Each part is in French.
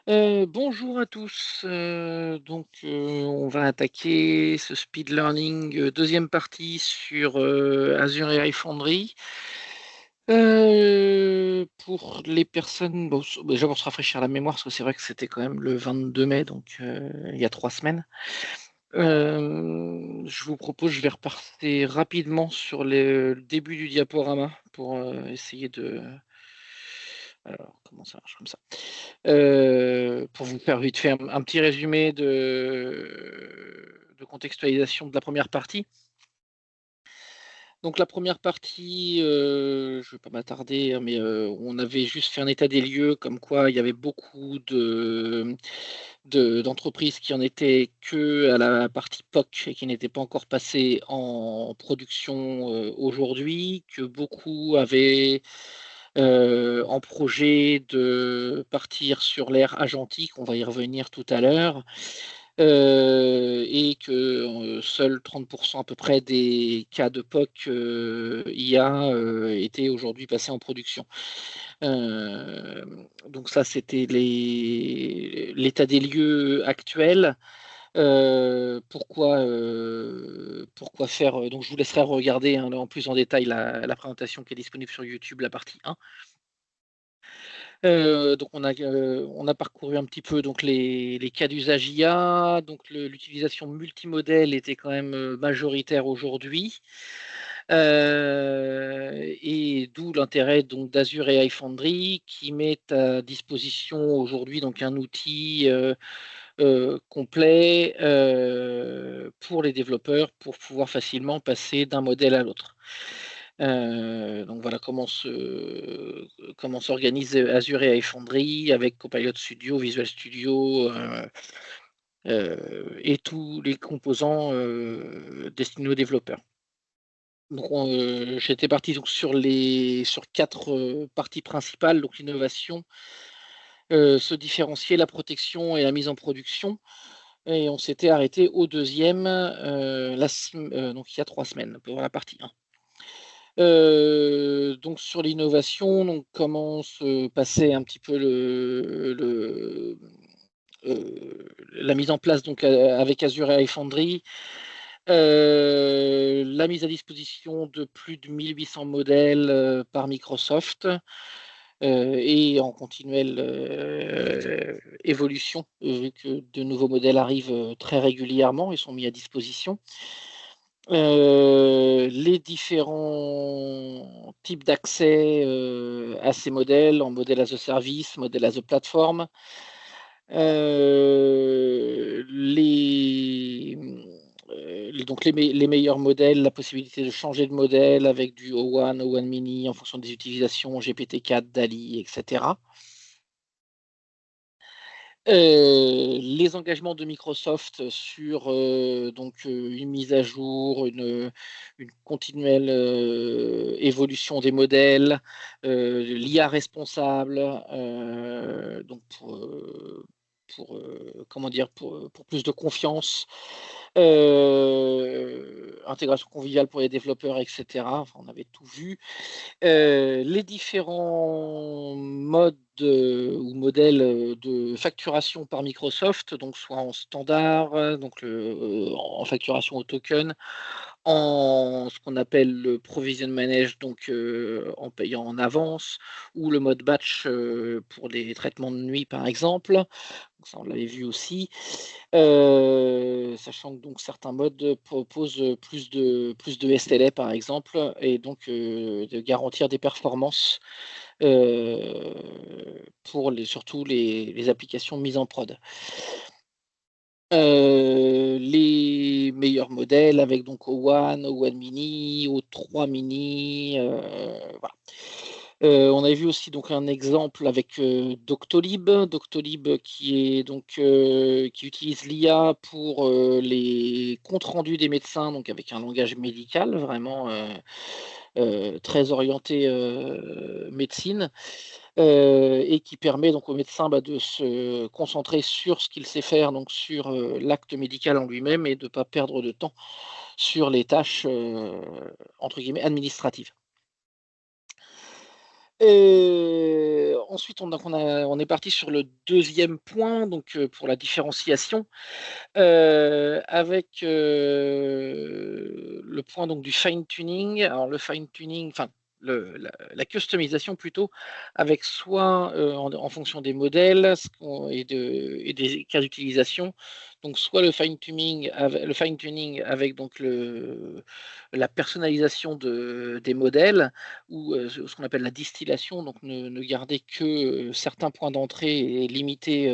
Bonjour à tous. On va attaquer ce speed learning, deuxième partie sur Azure AI Foundry. Pour les personnes, bon, déjà pour se rafraîchir la mémoire, parce que c'est vrai que c'était quand même le 22 mai, donc il y a 3 semaines. Je vous propose, je vais repasser rapidement sur le début du diaporama pour essayer de. Alors, comment ça marche comme ça? Pour vous faire vite fait un petit résumé de contextualisation de la première partie. Donc la première partie, je ne vais pas m'attarder, hein, mais on avait juste fait un état des lieux, comme quoi il y avait beaucoup d'entreprises qui en étaient que à la partie POC et qui n'étaient pas encore passées en production aujourd'hui, que beaucoup avaient en projet de partir sur l'ère agentique, on va y revenir tout à l'heure, et que seuls 30% à peu près des cas de POC IA étaient aujourd'hui passés en production. Euh, donc ça, c'était l'état des lieux actuel. Pourquoi faire donc je vous laisserai regarder, hein, en plus en détail la présentation qui est disponible sur YouTube, la partie 1. Donc on a parcouru un petit peu donc les cas d'usage IA. Donc l'utilisation multimodèle était quand même majoritaire aujourd'hui. Et d'où l'intérêt donc d'Azure AI Foundry qui met à disposition aujourd'hui donc un outil complet pour les développeurs pour pouvoir facilement passer d'un modèle à l'autre. Donc voilà comment s'organise Azure AI Foundry avec Copilot Studio, Visual Studio et tous les composants destinés aux développeurs. Donc j'étais parti donc sur 4 parties principales, donc l'innovation, se différencier, la protection et la mise en production. Et on s'était arrêté au deuxième, donc il y a 3 semaines pour la partie 1. Donc sur l'innovation, donc comment se passait un petit peu la mise en place donc avec Azure AI Foundry, la mise à disposition de plus de 1800 modèles par Microsoft et en continuelle évolution, vu que de nouveaux modèles arrivent très régulièrement et sont mis à disposition. Les différents types d'accès à ces modèles, en modèle as a service, modèle as a platform. Les meilleurs modèles, la possibilité de changer de modèle avec du O1, O1 Mini en fonction des utilisations, GPT-4, DALI, etc. Les engagements de Microsoft sur une mise à jour, une continuelle évolution des modèles, l'IA responsable, donc comment dire, pour plus de confiance, intégration conviviale pour les développeurs, etc. Enfin, on avait tout vu. Les différents modes ou modèles de facturation par Microsoft, donc soit en standard, en facturation au token, en ce qu'on appelle le provision manage, donc en payant en avance, ou le mode batch pour les traitements de nuit par exemple. Donc ça, on l'avait vu aussi. Sachant que donc certains modes proposent plus de SLA par exemple, et donc de garantir des performances euh, pour surtout les applications mises en prod. Les meilleurs modèles avec donc O1, O1 Mini, O3 Mini, voilà. On avait vu aussi donc un exemple avec Doctolib qui utilise l'IA pour les comptes rendus des médecins, donc avec un langage médical vraiment très orienté médecine, et qui permet donc au médecin de se concentrer sur ce qu'il sait faire, donc sur l'acte médical en lui-même, et de ne pas perdre de temps sur les tâches entre guillemets administratives. Ensuite, on est parti sur le deuxième point, donc pour la différenciation, avec le point donc du fine tuning. Alors le fine tuning, enfin la customisation plutôt, avec soit en fonction des modèles et des cas d'utilisation, donc soit le fine tuning avec donc la personnalisation des modèles ou ce qu'on appelle la distillation, donc ne garder que certains points d'entrée et limiter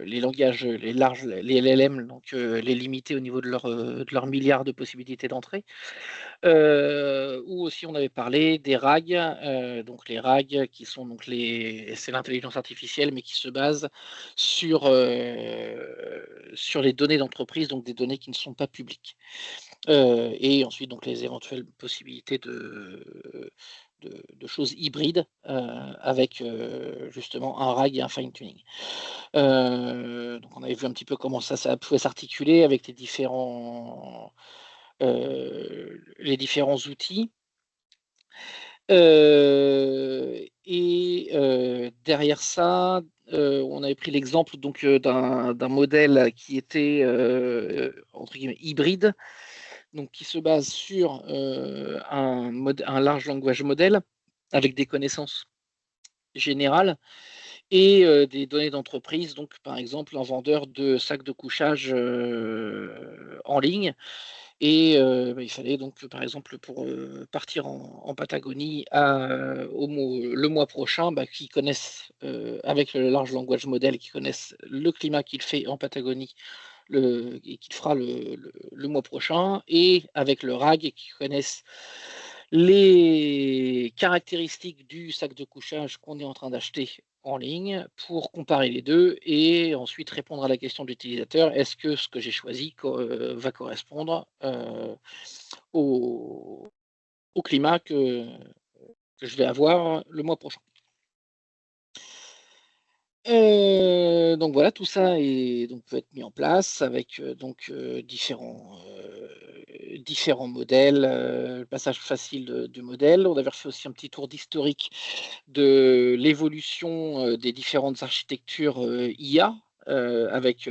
les langages, les larges, les LLM, donc les limiter au niveau de leur milliard de possibilités d'entrée. Ou aussi on avait parlé des RAG, donc les RAG qui sont donc c'est l'intelligence artificielle, mais qui se base sur les données d'entreprise, donc des données qui ne sont pas publiques. Et ensuite donc les éventuelles possibilités de choses hybrides avec justement un RAG et un fine tuning. Donc on avait vu un petit peu comment ça pouvait s'articuler avec les différents outils. Derrière ça, on avait pris l'exemple donc d'un modèle qui était entre guillemets hybride, donc qui se base sur un large language model avec des connaissances générales et des données d'entreprise. Donc, par exemple, un vendeur de sacs de couchage en ligne. Et il fallait donc, par exemple, pour partir en Patagonie le mois prochain, qu'ils connaissent, avec le large language model, qu'ils connaissent le climat qu'il fait en Patagonie et qu'il fera le mois prochain, et avec le RAG, qu'ils connaissent les caractéristiques du sac de couchage qu'on est en train d'acheter en ligne pour comparer les deux et ensuite répondre à la question de l'utilisateur, est-ce que ce que j'ai choisi va correspondre au, au climat que je vais avoir le mois prochain. Donc voilà, tout ça peut être mis en place avec différents modèles, le passage facile du modèle. On avait fait aussi un petit tour d'historique de l'évolution des différentes architectures IA. Avec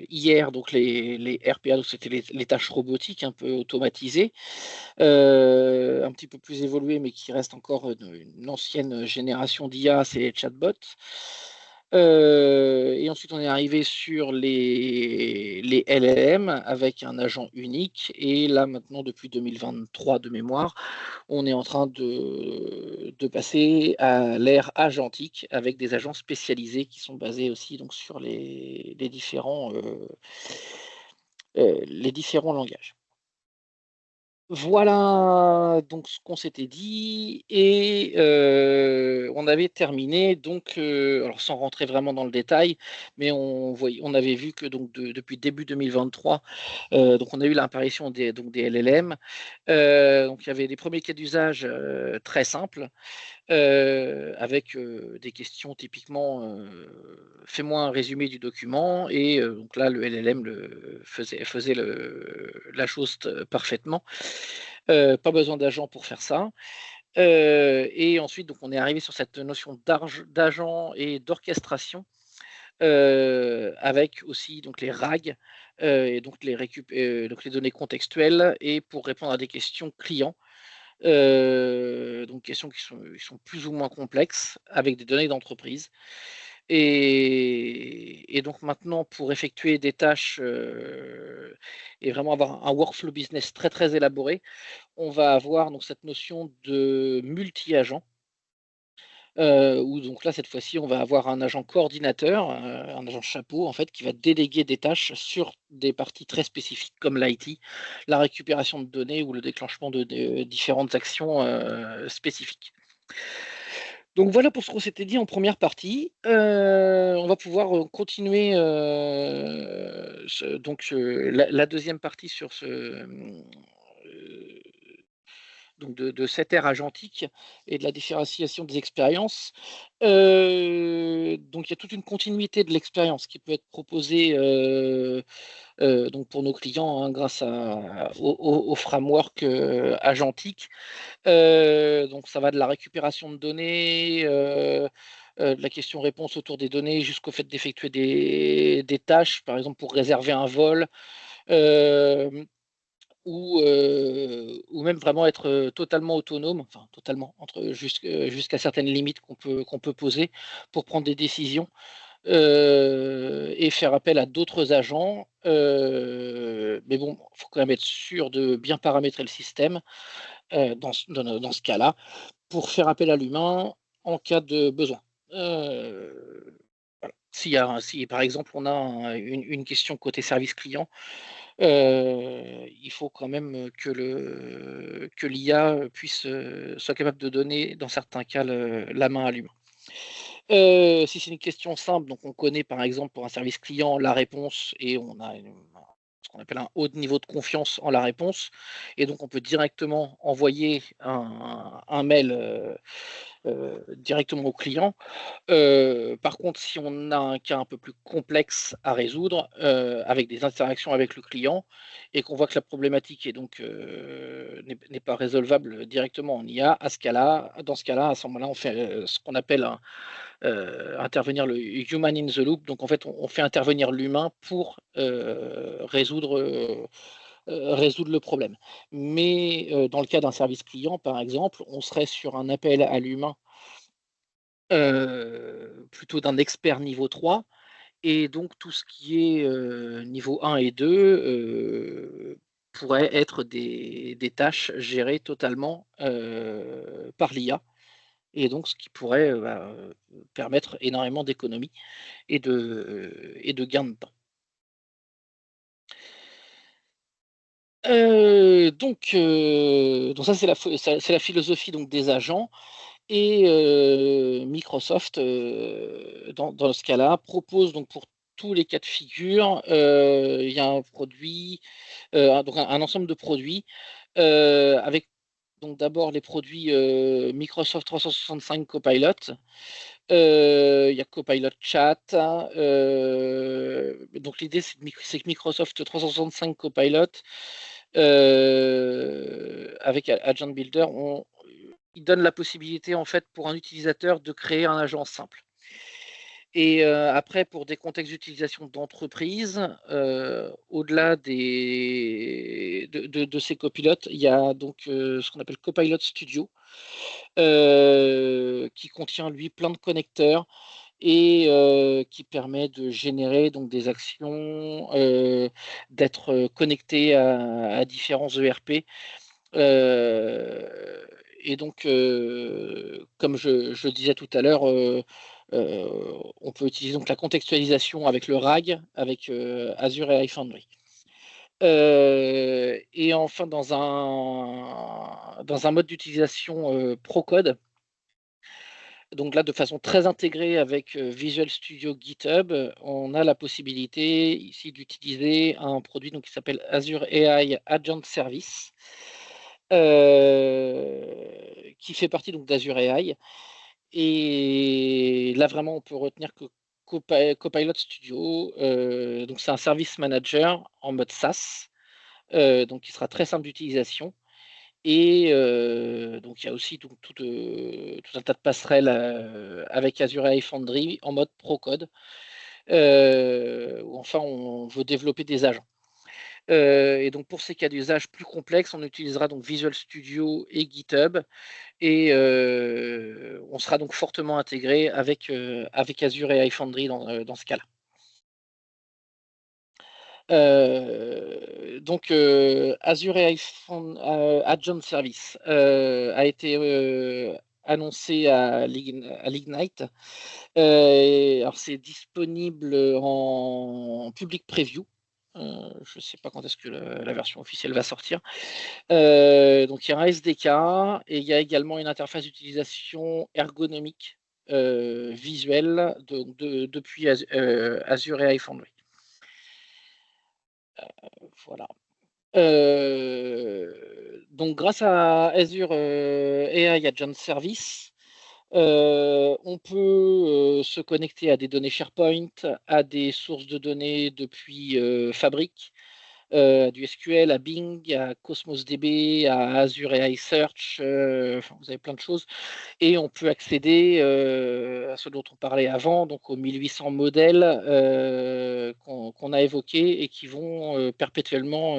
hier, donc les RPA, donc c'était les tâches robotiques un peu automatisées, un petit peu plus évoluées, mais qui reste encore une ancienne génération d'IA, c'est les chatbots. Et ensuite, on est arrivé sur les LLM avec un agent unique. Et là, maintenant, depuis 2023 de mémoire, on est en train de passer à l'ère agentique avec des agents spécialisés qui sont basés aussi donc, sur les différents langages. Voilà donc ce qu'on s'était dit et on avait terminé donc, alors sans rentrer vraiment dans le détail, mais on avait vu que donc depuis début 2023, donc on a eu l'apparition des LLM. Donc il y avait des premiers cas d'usage, très simples, avec des questions typiquement, fais-moi un résumé du document et donc là le LLM faisait la chose parfaitement. Pas besoin d'agent pour faire ça. Et ensuite donc on est arrivé sur cette notion d'agent et d'orchestration, avec aussi donc les RAG, et donc donc les données contextuelles et pour répondre à des questions clients. Donc questions qui sont plus ou moins complexes avec des données d'entreprise. Et donc maintenant, pour effectuer des tâches et vraiment avoir un workflow business très très élaboré, on va avoir donc cette notion de multi-agent. Où donc là, cette fois-ci, on va avoir un agent coordinateur, un agent chapeau en fait, qui va déléguer des tâches sur des parties très spécifiques comme l'IT, la récupération de données ou le déclenchement de différentes actions spécifiques. Donc voilà pour ce qu'on s'était dit en première partie. On va pouvoir continuer la deuxième partie sur donc de cette ère agentique et de la différenciation des expériences. Donc il y a toute une continuité de l'expérience qui peut être proposée donc pour nos clients, hein, grâce au framework agentique. Donc ça va de la récupération de données, de la question-réponse autour des données jusqu'au fait d'effectuer des tâches, par exemple pour réserver un vol, euh, ou même vraiment être totalement autonome, enfin totalement, jusqu'à certaines limites qu'on peut poser pour prendre des décisions et faire appel à d'autres agents. Mais bon, il faut quand même être sûr de bien paramétrer le système dans ce cas-là, pour faire appel à l'humain en cas de besoin. Voilà. Si par exemple on a une question côté service client, il faut quand même que l'IA puisse soit capable de donner, dans certains cas, la main à l'humain. Si c'est une question simple, donc on connaît par exemple pour un service client la réponse et on a ce qu'on appelle un haut niveau de confiance en la réponse, et donc on peut directement envoyer un mail directement au client. Par contre, si on a un cas un peu plus complexe à résoudre, avec des interactions avec le client, et qu'on voit que la problématique est donc n'est pas résolvable directement en IA, dans ce cas-là, à ce moment-là, on fait ce qu'on appelle intervenir le human in the loop. Donc en fait, on fait intervenir l'humain pour résoudre le problème. Mais dans le cas d'un service client, par exemple, on serait sur un appel à l'humain plutôt d'un expert niveau 3, et donc tout ce qui est niveau 1 et 2 pourrait être des tâches gérées totalement par l'IA, et donc ce qui pourrait permettre énormément d'économies et de gains de temps. Donc ça c'est la philosophie donc des agents. Et Microsoft, dans ce cas-là, propose donc pour tous les cas de figure, il y a un produit, donc un ensemble de produits, avec donc d'abord les produits Microsoft 365 Copilot. Il y a Copilot Chat. Donc l'idée, c'est que Microsoft 365 Copilot, avec Agent Builder, il donne la possibilité en fait pour un utilisateur de créer un agent simple. Et après, pour des contextes d'utilisation d'entreprise, au-delà de ces copilotes, il y a donc ce qu'on appelle Copilot Studio, qui contient lui plein de connecteurs et qui permet de générer donc des actions, d'être connecté à différents ERP. Et donc, comme je disais tout à l'heure, on peut utiliser donc la contextualisation avec le RAG, avec Azure AI Foundry. Et enfin, dans un mode d'utilisation pro-code, donc là, de façon très intégrée avec Visual Studio GitHub, on a la possibilité ici d'utiliser un produit donc, qui s'appelle Azure AI Agent Service, qui fait partie donc d'Azure AI. Et là, vraiment, on peut retenir que Copilot Studio, donc c'est un service manager en mode SaaS, donc qui sera très simple d'utilisation. Et donc il y a aussi tout un tas de passerelles avec Azure AI Foundry en mode pro-code, où enfin on veut développer des agents. Et donc pour ces cas d'usage plus complexes, on utilisera donc Visual Studio et GitHub, et on sera donc fortement intégré avec Azure AI Foundry dans ce cas-là. Donc Azure AI Agent Service a été annoncé à l'Ignite. Alors c'est disponible en public preview. Je ne sais pas quand est-ce que la version officielle va sortir. Donc il y a un SDK et il y a également une interface d'utilisation ergonomique visuelle depuis Azure AI Foundry. Voilà. Donc, grâce à Azure AI Agent Service, on peut se connecter à des données SharePoint, à des sources de données depuis Fabric, du SQL, à Bing, à Cosmos DB, à Azure AI Search, enfin, vous avez plein de choses. Et on peut accéder à ce dont on parlait avant, donc aux 1800 modèles qu'on a évoqués et qui vont perpétuellement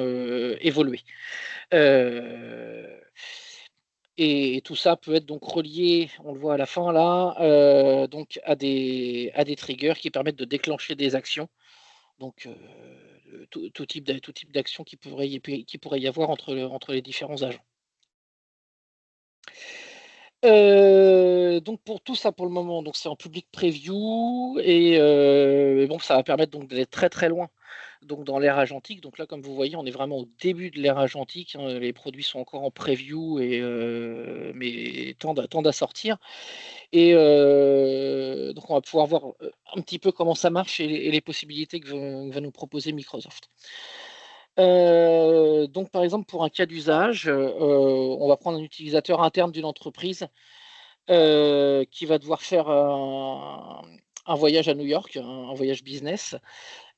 évoluer. Euh, et tout ça peut être donc relié, on le voit à la fin là, donc à des triggers qui permettent de déclencher des actions. Donc tout type d'action qui pourrait y avoir entre les différents agents. Donc pour tout ça pour le moment, donc c'est en public preview et bon, ça va permettre donc d'aller très très loin donc dans l'ère agentique. Donc là, comme vous voyez, on est vraiment au début de l'ère agentique, hein. Les produits sont encore en preview mais tendent à sortir. Et donc on va pouvoir voir un petit peu comment ça marche et les possibilités que va nous proposer Microsoft. Donc par exemple pour un cas d'usage, on va prendre un utilisateur interne d'une entreprise qui va devoir faire un voyage à New York, un voyage business,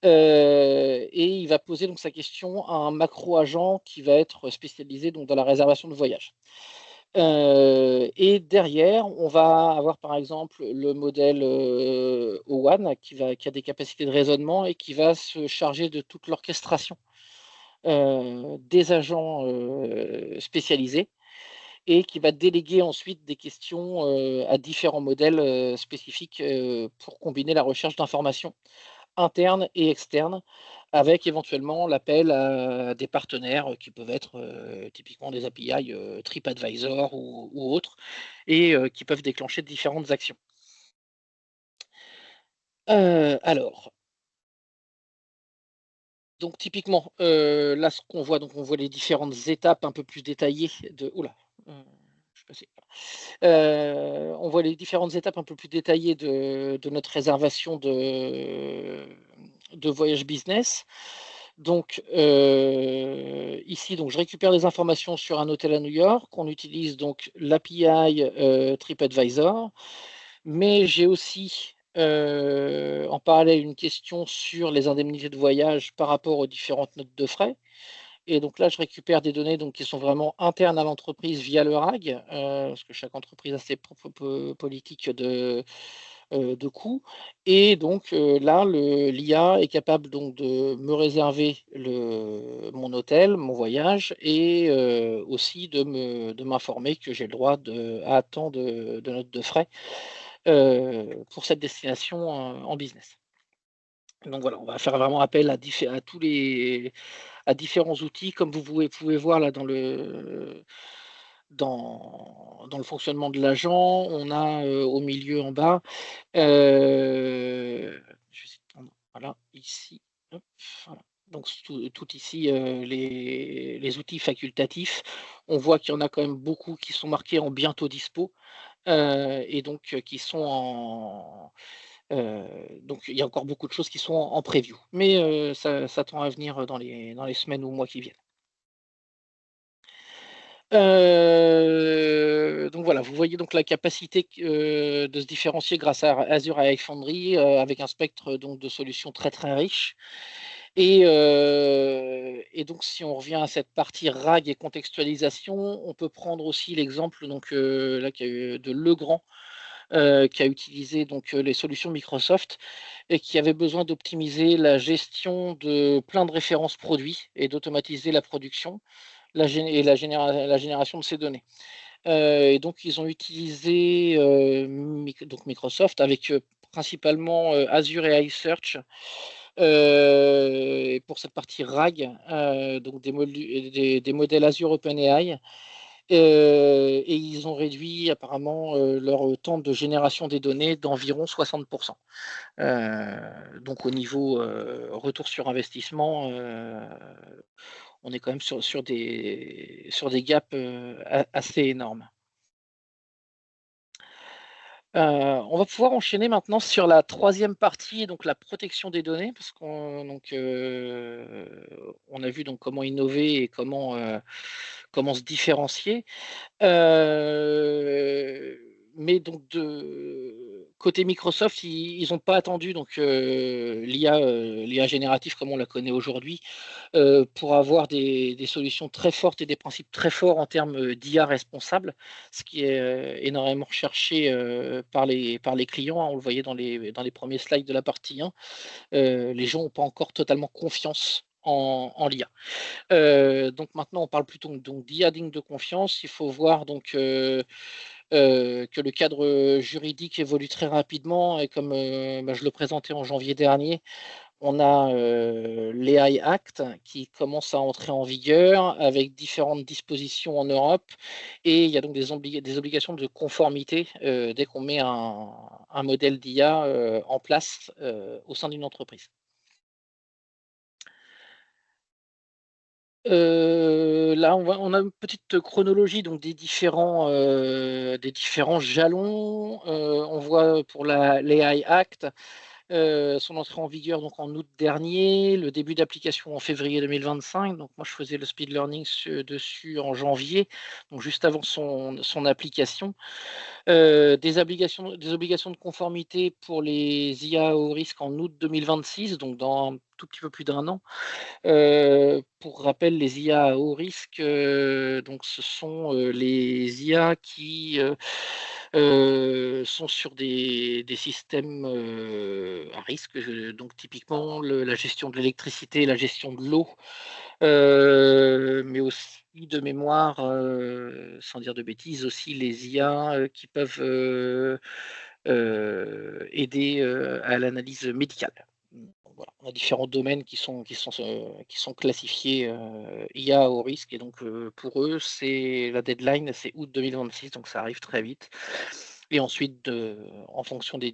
et il va poser donc sa question à un macro-agent qui va être spécialisé donc dans la réservation de voyage. Et derrière, on va avoir par exemple le modèle O1 qui a des capacités de raisonnement et qui va se charger de toute l'orchestration des agents spécialisés et qui va déléguer ensuite des questions à différents modèles spécifiques pour combiner la recherche d'informations internes et externes, avec éventuellement l'appel à des partenaires qui peuvent être typiquement des API TripAdvisor ou autres, et qui peuvent déclencher différentes actions. Alors, donc typiquement, là, ce qu'on voit, donc on voit les différentes étapes un peu plus détaillées de. Oula, je suis passé. On voit les différentes étapes un peu plus détaillées de notre réservation de voyage business. Donc ici, donc, je récupère des informations sur un hôtel à New York. On utilise donc l'API TripAdvisor, mais j'ai aussi en parallèle une question sur les indemnités de voyage par rapport aux différentes notes de frais. Et donc là, je récupère des données donc, qui sont vraiment internes à l'entreprise via le RAG, parce que chaque entreprise a ses propres politiques de coûts. Et donc là, l'IA est capable donc, de me réserver mon hôtel, mon voyage, et aussi de m'informer que j'ai le droit à tant de notes de frais pour cette destination en business. Donc voilà, on va faire vraiment appel à différents outils, comme vous pouvez voir là dans le fonctionnement de l'agent. On a au milieu en bas, je vais essayer de prendre, voilà, ici, hop, voilà. Donc tout ici, les outils facultatifs. On voit qu'il y en a quand même beaucoup qui sont marqués en bientôt dispo et donc qui sont donc il y a encore beaucoup de choses qui sont en preview, mais ça tend à venir dans les semaines ou mois qui viennent. Donc voilà, vous voyez donc la capacité de se différencier grâce à Azure AI Foundry avec un spectre donc de solutions très très riche. Et donc si on revient à cette partie RAG et contextualisation, on peut prendre aussi l'exemple donc là de Legrand qui a utilisé donc les solutions Microsoft et qui avait besoin d'optimiser la gestion de plein de références produits et d'automatiser la production et la génération de ces données. Et donc, ils ont utilisé donc Microsoft avec principalement Azure et iSearch pour cette partie RAG, donc des modèles Azure OpenAI. Et ils ont réduit apparemment leur temps de génération des données d'environ 60%. Donc au niveau retour sur investissement, on est quand même sur des gaps assez énormes. On va pouvoir enchaîner maintenant sur la troisième partie, donc la protection des données, parce qu'on a vu donc comment innover et comment se différencier. Mais donc côté Microsoft, ils n'ont pas attendu donc l'IA générative comme on la connaît aujourd'hui pour avoir des solutions très fortes et des principes très forts en termes d'IA responsable, ce qui est énormément recherché par les clients, hein. On le voyait dans les premiers slides de la partie 1. Les gens n'ont pas encore totalement confiance en l'IA. Donc maintenant, on parle plutôt donc d'IA digne de confiance. Il faut voir donc que le cadre juridique évolue très rapidement et comme je le présentais en janvier dernier, on a l'AI Act qui commence à entrer en vigueur avec différentes dispositions en Europe et il y a donc des obligations de conformité dès qu'on met un modèle d'IA en place au sein d'une entreprise. Là, on a une petite chronologie donc des différents jalons. On voit pour l'AI Act son entrée en vigueur donc en août dernier, le début d'application en février 2025. Donc moi, je faisais le speed learning dessus en janvier, donc juste avant son application. Des obligations de conformité pour les IA au risque en août 2026, donc dans un tout petit peu plus d'un an. Pour rappel, les IA à haut risque, donc ce sont les IA qui sont sur des systèmes à risque, donc typiquement la gestion de l'électricité, la gestion de l'eau, mais aussi de mémoire, sans dire de bêtises, aussi les IA qui peuvent aider à l'analyse médicale. Voilà, on a différents domaines qui sont classifiés IA au risque et donc pour eux, c'est la deadline, c'est août 2026, donc ça arrive très vite. Et ensuite, en fonction euh, des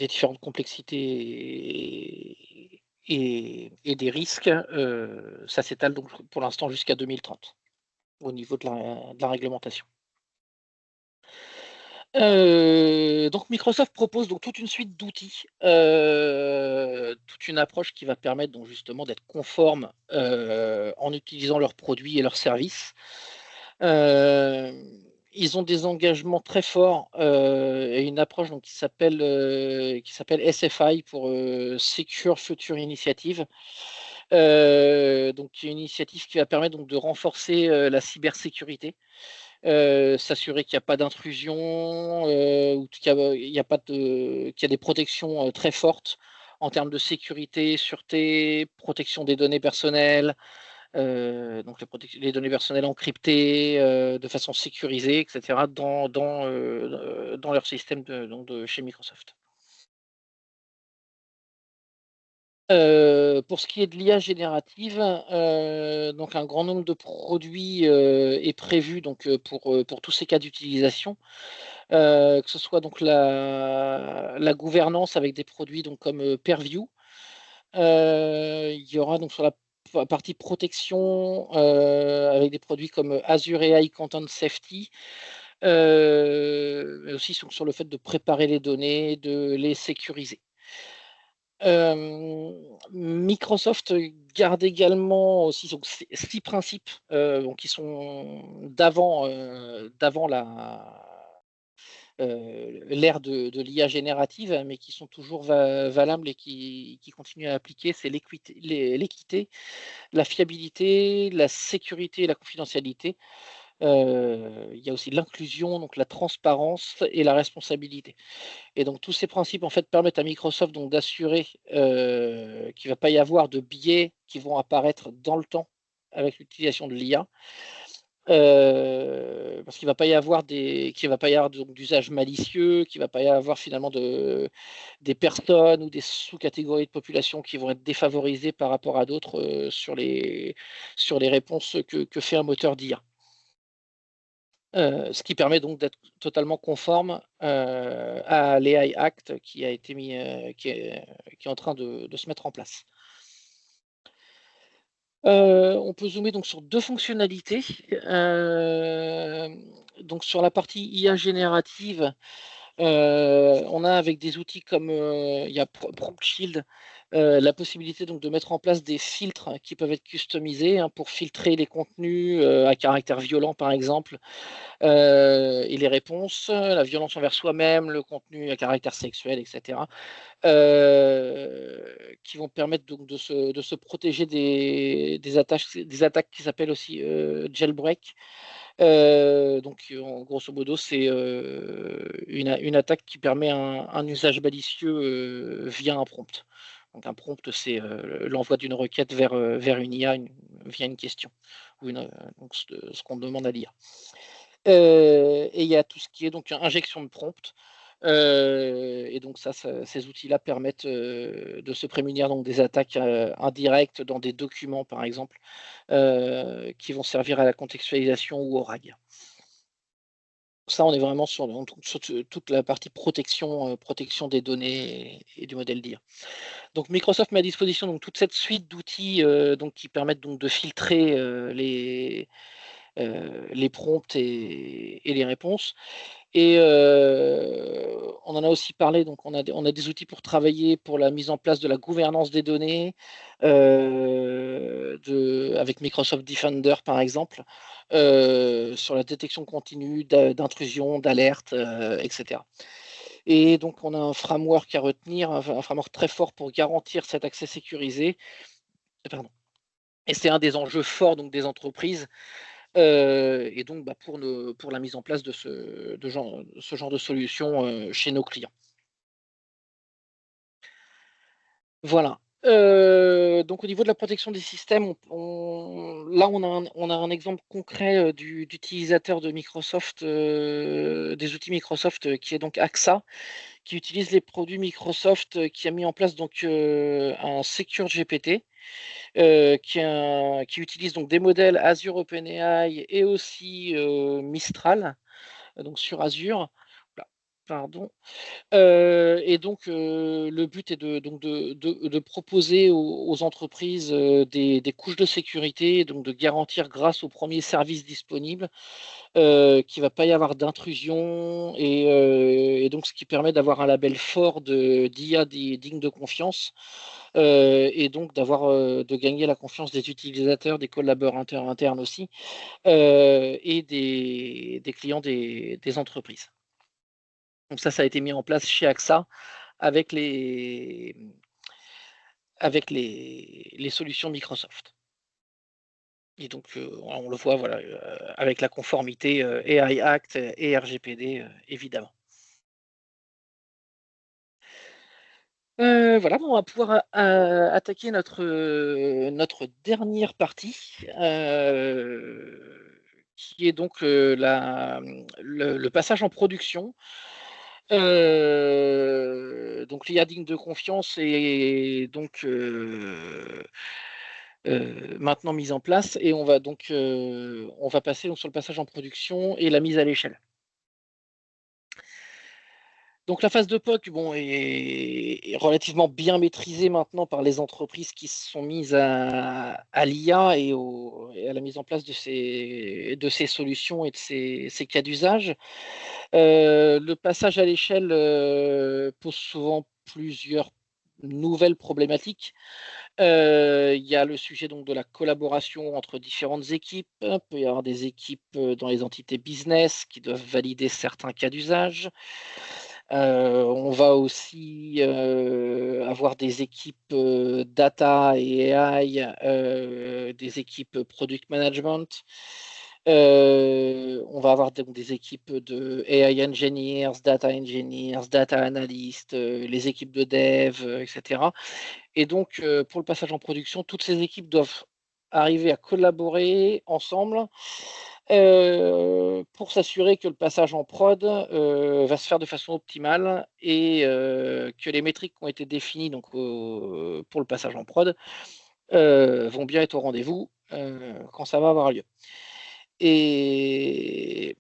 différentes complexités et des risques, ça s'étale donc pour l'instant jusqu'à 2030 au niveau de la réglementation. Donc Microsoft propose donc toute une suite d'outils, toute une approche qui va permettre donc justement d'être conforme en utilisant leurs produits et leurs services. Euh, Ils ont des engagements très forts et une approche donc, qui s'appelle SFI pour Secure Future Initiative. Donc, une initiative qui va permettre donc, de renforcer la cybersécurité, s'assurer qu'il n'y a pas d'intrusion, ou qu'il y a des protections très fortes en termes de sécurité, sûreté, protection des données personnelles, donc les données personnelles encryptées de façon sécurisée, etc., dans leur système donc chez Microsoft. Pour ce qui est de l'IA générative, donc un grand nombre de produits est prévu donc, pour tous ces cas d'utilisation, que ce soit donc la gouvernance avec des produits donc comme Purview. Il y aura donc sur la partie protection avec des produits comme Azure AI Content Safety, mais aussi sur le fait de préparer les données, de les sécuriser. Microsoft garde également aussi donc, 6 principes donc, qui sont d'avant l'ère de l'IA générative, mais qui sont toujours valables et qui continuent à appliquer. C'est l'équité, la fiabilité, la sécurité et la confidentialité. Il y a aussi l'inclusion, donc la transparence et la responsabilité. Et donc tous ces principes en fait permettent à Microsoft donc d'assurer qu'il ne va pas y avoir de biais qui vont apparaître dans le temps avec l'utilisation de l'IA. Parce qu'il va pas y avoir donc d'usage malicieux, qu'il ne va pas y avoir finalement des personnes ou des sous-catégories de population qui vont être défavorisées par rapport à d'autres sur les réponses que fait un moteur d'IA. Ce qui permet donc d'être totalement conforme à l'AI Act qui a été qui est en train de se mettre en place. On peut zoomer donc sur deux fonctionnalités. donc sur la partie IA générative, on a avec des outils comme il y a Prompt Shield, la possibilité donc de mettre en place des filtres qui peuvent être customisés, hein, pour filtrer les contenus à caractère violent par exemple, et les réponses, la violence envers soi-même, le contenu à caractère sexuel, etc. Qui vont permettre donc de se protéger des attaques qui s'appellent aussi jailbreak. Donc, grosso modo, c'est une attaque qui permet un usage malicieux via un prompt. Donc, un prompt, c'est l'envoi d'une requête vers une IA via une question, ou donc ce qu'on demande à l'IA. Et il y a tout ce qui est donc injection de prompt. Et donc ces outils-là permettent de se prémunir donc des attaques indirectes dans des documents, par exemple, qui vont servir à la contextualisation ou au RAG. Ça, on est vraiment sur toute la partie protection des données et du modèle d'IA. Donc Microsoft met à disposition donc toute cette suite d'outils donc qui permettent donc de filtrer les prompts et les réponses. Et on en a aussi parlé, donc on a des outils pour travailler pour la mise en place de la gouvernance des données, avec Microsoft Defender par exemple, sur la détection continue d'intrusion, d'alerte, etc. Et donc on a un framework à retenir, un framework très fort pour garantir cet accès sécurisé. Pardon. Et c'est un des enjeux forts donc, des entreprises. Et donc pour la mise en place de ce genre de solution chez nos clients. Voilà. Donc au niveau de la protection des systèmes, là on a un exemple concret d'utilisateur de Microsoft, des outils Microsoft, qui est donc AXA, qui utilise les produits Microsoft, qui a mis en place donc un Secure GPT. Qui utilise donc des modèles Azure OpenAI et aussi Mistral, donc sur Azure. Oula, pardon. Et donc le but est de proposer aux entreprises des couches de sécurité, donc de garantir grâce aux premiers services disponibles qu'il ne va pas y avoir d'intrusion, et donc ce qui permet d'avoir un label fort d'IA digne de confiance, et donc de gagner la confiance des utilisateurs, des collaborateurs internes aussi, et des clients des entreprises. Donc ça a été mis en place chez AXA avec les solutions Microsoft. Et donc, on le voit, voilà, avec la conformité AI Act et RGPD, évidemment. Voilà, on va pouvoir attaquer notre dernière partie, qui est donc le passage en production. Donc l'IA digne de confiance est donc maintenant mise en place, et on va passer donc sur le passage en production et la mise à l'échelle. Donc la phase de POC, bon, est relativement bien maîtrisée maintenant par les entreprises qui se sont mises à l'IA et à la mise en place de ces solutions et de ces cas d'usage. Le passage à l'échelle pose souvent plusieurs nouvelles problématiques. Il y a le sujet donc de la collaboration entre différentes équipes. Il peut y avoir des équipes dans les entités business qui doivent valider certains cas d'usage. On va aussi avoir des équipes data et AI, des équipes product management. On va avoir donc des équipes de AI engineers, data analysts, les équipes de dev, etc. Et donc, pour le passage en production, toutes ces équipes doivent arriver à collaborer ensemble pour s'assurer que le passage en prod va se faire de façon optimale, et que les métriques qui ont été définies donc, pour le passage en prod vont bien être au rendez-vous quand ça va avoir lieu. Et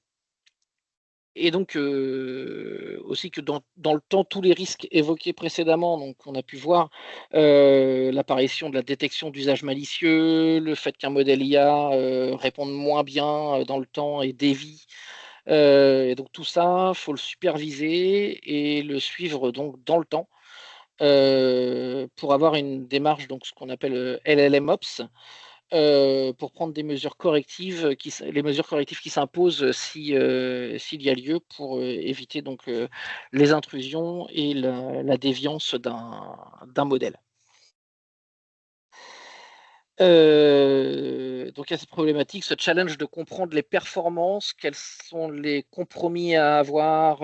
donc aussi que dans le temps, tous les risques évoqués précédemment, donc on a pu voir l'apparition de la détection d'usage malicieux, le fait qu'un modèle IA réponde moins bien dans le temps et dévie Et donc tout ça, faut le superviser et le suivre donc dans le temps, pour avoir une démarche, donc ce qu'on appelle, LLMOps, pour prendre des mesures correctives les mesures correctives qui s'imposent si, s'il y a lieu pour, éviter donc, les intrusions et la déviance d'un modèle. Donc il y a cette problématique, ce challenge de comprendre les performances, quels sont les compromis à avoir,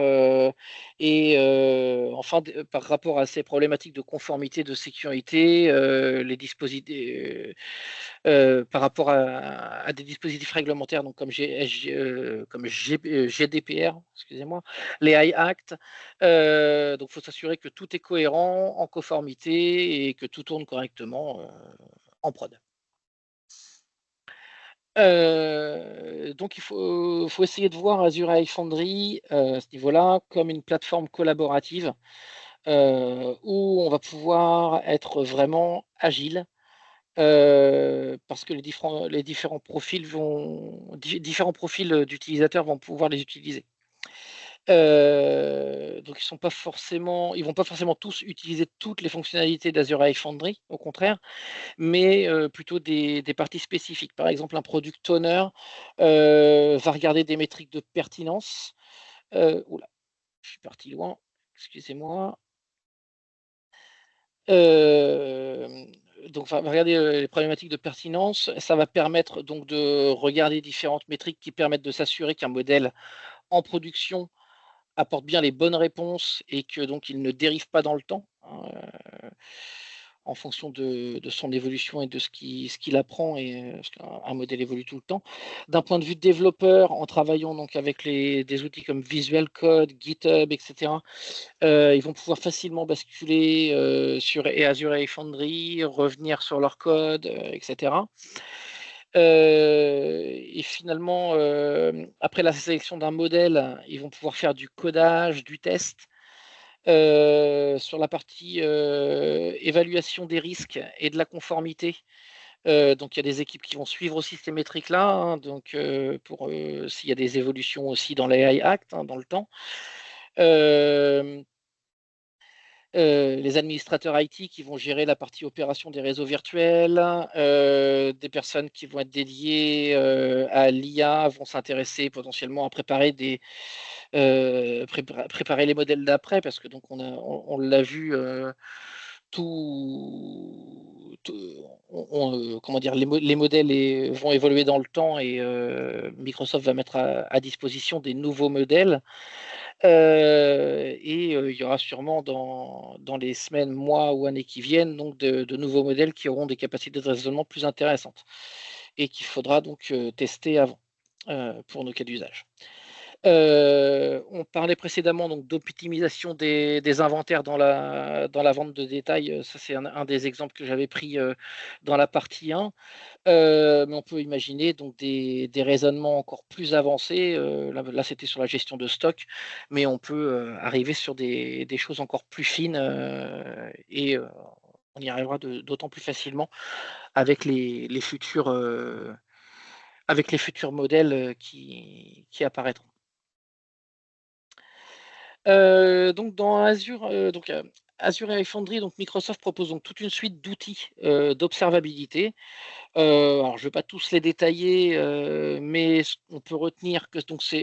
et enfin par rapport à ces problématiques de conformité, de sécurité, les dispositifs par rapport à des dispositifs réglementaires donc comme GDPR, excusez-moi, les AI Act. Donc il faut s'assurer que tout est cohérent, en conformité et que tout tourne correctement, en prod. Donc il faut essayer de voir Azure AI Foundry, à ce niveau-là, comme une plateforme collaborative, où on va pouvoir être vraiment agile, parce que les différents profils différents profils, d'utilisateurs vont pouvoir les utiliser. Donc ils vont pas forcément tous utiliser toutes les fonctionnalités d'Azure AI Foundry, au contraire, mais plutôt des parties spécifiques. Par exemple, un product owner, va regarder des métriques de pertinence. Ouh je suis parti loin, excusez-moi. Hem, donc va regarder, les problématiques de pertinence. Ça va permettre donc de regarder différentes métriques qui permettent de s'assurer qu'un modèle en production apporte bien les bonnes réponses et que donc il ne dérive pas dans le temps, hein, en fonction de son évolution et de ce qu'il apprend et parce qu'un modèle évolue tout le temps. D'un point de vue développeur, en travaillant donc avec des outils comme Visual Code, GitHub et cetera, ils vont pouvoir facilement basculer, sur Azure AI Foundry, revenir sur leur code, et cetera. Et finalement, après la sélection d'un modèle, ils vont pouvoir faire du codage, du test. Sur la partie, évaluation des risques et de la conformité, donc il y a des équipes qui vont suivre aussi ces métriques-là, hein, donc pour, s'il y a des évolutions aussi dans l'AI Act, hein, dans le temps. Hem Les administrateurs IT qui vont gérer la partie opération des réseaux virtuels, des personnes qui vont être dédiées, à l'IA vont s'intéresser potentiellement à préparer les modèles d'après parce que donc on l'a vu, tout comment dire? Les modèles vont évoluer dans le temps et Microsoft va mettre à disposition des nouveaux modèles. Et il y aura sûrement dans les semaines, mois ou années qui viennent, donc de nouveaux modèles qui auront des capacités de raisonnement plus intéressantes et qu'il faudra donc, tester avant, pour nos cas d'usage. On parlait précédemment donc d'optimisation des inventaires dans la vente de détail, ça c'est un des exemples que j'avais pris, dans la partie 1. Mais on peut imaginer donc des raisonnements encore plus avancés, là c'était sur la gestion de stock, mais on peut, arriver sur des choses encore plus fines, et on y arrivera d'autant plus facilement avec les futurs modèles, qui apparaîtront. Donc dans Azure, Azure AI Foundry, donc Microsoft propose donc toute une suite d'outils, d'observabilité. Alors je ne vais pas tous les détailler, mais ce qu'on peut retenir que donc ça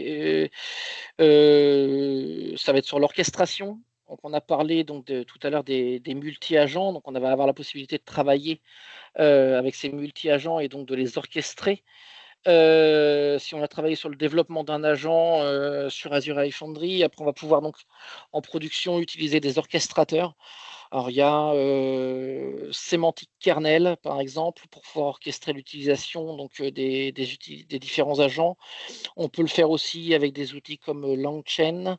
va être sur l'orchestration. Donc on a parlé donc tout à l'heure des multi-agents, donc on va avoir la possibilité de travailler, avec ces multi-agents et donc de les orchestrer. Si on a travaillé sur le développement d'un agent, sur Azure AI Foundry, après on va pouvoir donc en production utiliser des orchestrateurs. Alors il y a, Semantic Kernel par exemple pour pouvoir orchestrer l'utilisation donc, des différents agents. On peut le faire aussi avec des outils comme, LangChain,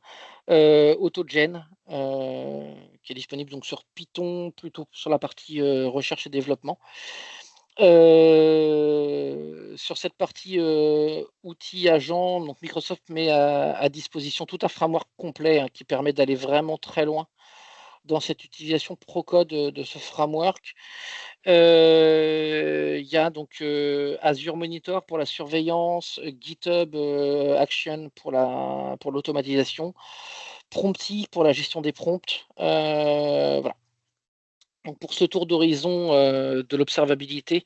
AutoGen, qui est disponible donc sur Python, plutôt sur la partie, recherche et développement. Sur cette partie, outils agents, donc Microsoft met à disposition tout un framework complet, hein, qui permet d'aller vraiment très loin dans cette utilisation Procode de ce framework. Il y a donc Azure Monitor pour la surveillance, GitHub Action pour l'automatisation, Prompty pour la gestion des prompts. Voilà. Donc pour ce tour d'horizon de l'observabilité,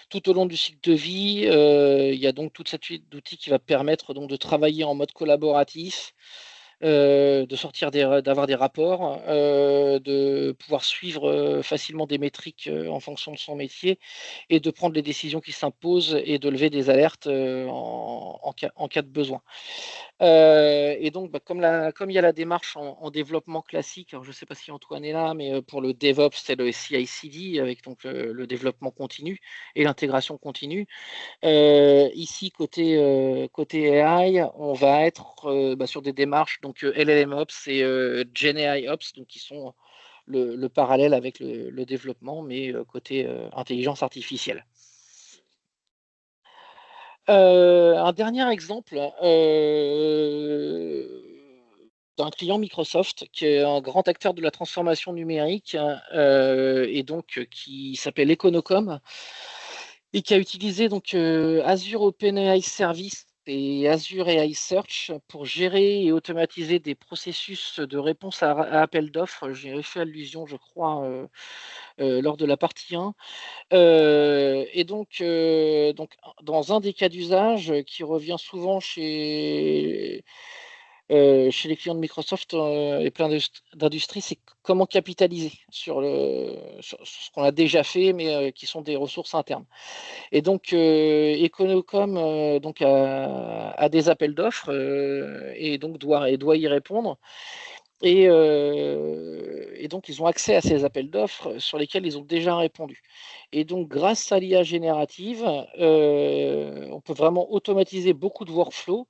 tout au long du cycle de vie, il y a donc toute cette suite d'outils qui va permettre donc de travailler en mode collaboratif, d'avoir des rapports, de pouvoir suivre facilement des métriques en fonction de son métier et de prendre les décisions qui s'imposent et de lever des alertes en cas de besoin. Et donc, comme il y a la démarche en développement classique, alors je ne sais pas si Antoine est là, mais pour le DevOps, c'est le CI/CD avec donc le développement continu et l'intégration continue. Ici, côté AI, on va être sur des démarches donc LLMOps et GenAIOps, donc qui sont le parallèle avec le développement, mais côté intelligence artificielle. Un dernier exemple d'un client Microsoft qui est un grand acteur de la transformation numérique et donc qui s'appelle Econocom et qui a utilisé donc Azure OpenAI Service et Azure AI Search pour gérer et automatiser des processus de réponse à appel d'offres. J'ai fait allusion, je crois, lors de la partie 1. Et donc, dans un des cas d'usage qui revient souvent chez les clients de Microsoft et plein d'industries, c'est comment capitaliser sur ce qu'on a déjà fait, mais qui sont des ressources internes. Et donc, Econocom donc a des appels d'offres et donc doit y répondre. Et donc, ils ont accès à ces appels d'offres sur lesquels ils ont déjà répondu. Et donc, grâce à l'IA générative, on peut vraiment automatiser beaucoup de workflows.